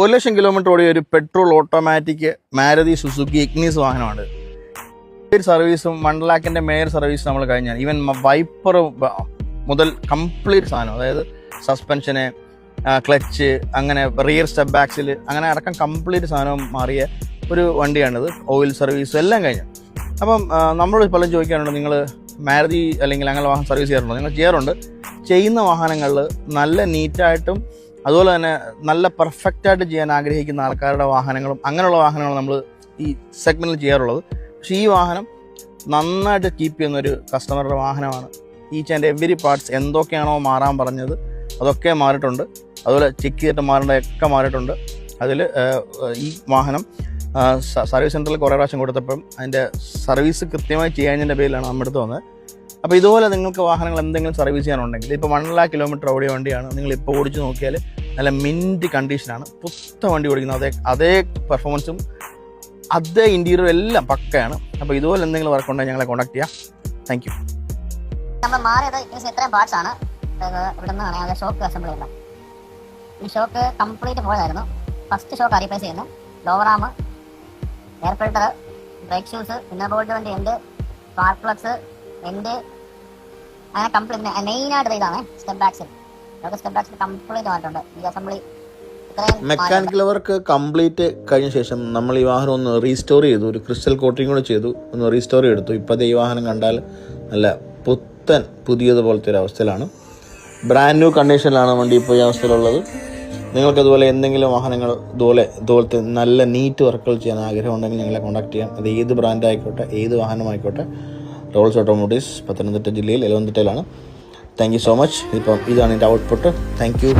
1,00,000 kilometre ഓടിയ ഒരു petrol automatic Maruti Suzuki Ignis വാഹനമാണ്. സർവീസും 1 ലാഖിൻ്റെ മേയർ സർവീസ് നമ്മൾ കഴിഞ്ഞാൽ ഈവൻ വൈപ്പർ മുതൽ കംപ്ലീറ്റ് സാധനം, അതായത് സസ്പെൻഷന്, ക്ലച്ച്, അങ്ങനെ റിയർ സ്റ്റെപ്പ് ബാക്സിൽ അങ്ങനെ അടക്കം കംപ്ലീറ്റ് സാധനം മാറിയ ഒരു വണ്ടിയാണിത്. ഓയിൽ സർവീസും എല്ലാം കഴിഞ്ഞു. അപ്പം നമ്മളോട് പലരും ചോദിക്കാറുണ്ട്, നിങ്ങൾ മാരുതി അല്ലെങ്കിൽ അങ്ങനെ വാഹനം സർവീസ് ചെയ്യാറുണ്ടോ? നിങ്ങൾ ചെയ്യാറുണ്ട്. ചെയ്യുന്ന വാഹനങ്ങളിൽ നല്ല നീറ്റായിട്ടും അതുപോലെ തന്നെ നല്ല പെർഫെക്റ്റായിട്ട് ചെയ്യാൻ ആഗ്രഹിക്കുന്ന ആൾക്കാരുടെ വാഹനങ്ങളും അങ്ങനെയുള്ള വാഹനങ്ങളും നമ്മൾ ഈ സെഗ്മെൻറ്റിൽ ചെയ്യാറുള്ളത്. പക്ഷേ ഈ വാഹനം നന്നായിട്ട് കീപ്പ് ചെയ്യുന്നൊരു കസ്റ്റമറുടെ വാഹനമാണ്. ഈച്ച് ആൻഡ് എവരി പാർട്സ് എന്തൊക്കെയാണോ മാറാൻ പറഞ്ഞത് അതൊക്കെ മാറിയിട്ടുണ്ട്. അതുപോലെ ചെക്ക് ചെയ്തിട്ട് മാറേണ്ടതൊക്കെ മാറിയിട്ടുണ്ട്. അതിൽ ഈ വാഹനം സർവീസ് സെൻറ്ററിൽ കുറേ പ്രാവശ്യം കൊടുത്തപ്പം അതിൻ്റെ സർവീസ് കൃത്യമായി ചെയ്യാഞ്ഞതിൻ്റെ പേരിലാണ് നമ്മുടെ അടുത്ത് വന്നത്. അപ്പോൾ ഇതുപോലെ നിങ്ങൾക്ക് വാഹനങ്ങൾ എന്തെങ്കിലും സർവീസ് ചെയ്യാനുണ്ടെങ്കിൽ, ഇപ്പോൾ 1 ലാഖ് കിലോമീറ്റർ ഓടിയ വണ്ടിയാണ്, നിങ്ങൾ ഇപ്പോൾ ഓടിച്ച് നോക്കിയാൽ നല്ല മിൻറ്റ് കണ്ടീഷനാണ്. പുത്ത വണ്ടി ഓടിക്കുന്നത്, അതേ പെർഫോമൻസും അതേ ഇൻറ്റീരിയറും എല്ലാം പക്കയാണ്. അപ്പോൾ ഇതുപോലെ എന്തെങ്കിലും വർക്ക് ഉണ്ടെങ്കിൽ ഞങ്ങളെ കോൺടാക്ട് ചെയ്യാം. Thank you. നമ്മൾ മാറിയത് ഇത്രയും പാർട്സ് ആണ്. ഇവിടെ നിന്നാണ് അതിൻ്റെ ഷോക്ക് അസംബിൾ ചെയ്യുന്നത്. ഈ ഷോക്ക് കംപ്ലീറ്റ് പോയതായിരുന്നു. ഫസ്റ്റ് ഷോക്ക് റീപ്ലേസ് ചെയ്യുന്നു. Lower arm, air filter, brake shoes, inner bolt and, spark plugs, and, അങ്ങനെ കംപ്ലീറ്റ് മെയിനായിട്ട് ഇതാണ് സ്റ്റെപ്പ് ബാക്സിൽ. സ്റ്റെപ്പ് ബാക്സിൽ കംപ്ലീറ്റ് മാറ്റിട്ടുണ്ട്. ഈ അസംബ്ലി മെക്കാനിക്കൽ വർക്ക് കംപ്ലീറ്റ് കഴിഞ്ഞ ശേഷം നമ്മൾ ഈ വാഹനം ഒന്ന് റീസ്റ്റോർ ചെയ്തു. ഒരു ക്രിസ്റ്റൽ കോട്ടിങ് കൂടെ ചെയ്തു, ഒന്ന് റീസ്റ്റോർ എടുത്തു. ഇപ്പോഴത്തെ ഈ വാഹനം കണ്ടാൽ നല്ല പുത്തൻ പുതിയതുപോലത്തെ ഒരു അവസ്ഥയിലാണ്. ബ്രാൻഡ് ന്യൂ കണ്ടീഷനിലാണ് വണ്ടി ഇപ്പോൾ ഈ അവസ്ഥയിലുള്ളത്. നിങ്ങൾക്കതുപോലെ എന്തെങ്കിലും വാഹനങ്ങൾ ഇതുപോലത്തെ നല്ല നീറ്റ് വർക്കുകൾ ചെയ്യാൻ ആഗ്രഹമുണ്ടെങ്കിൽ ഞങ്ങളെ കോൺടാക്ട് ചെയ്യാം. അത് ഏത് ബ്രാൻഡ് ആയിക്കോട്ടെ, ഏത് വാഹനമായിക്കോട്ടെ. റോൾസ് ഓട്ടോമോട്ടീവ്സ് പത്തനംതിട്ട ജില്ലയിൽ എലവന്തിട്ടയിലാണ്. Thank you so much. ഇതാണ് എൻ്റെ ഔട്ട്പുട്ട്. Thank you.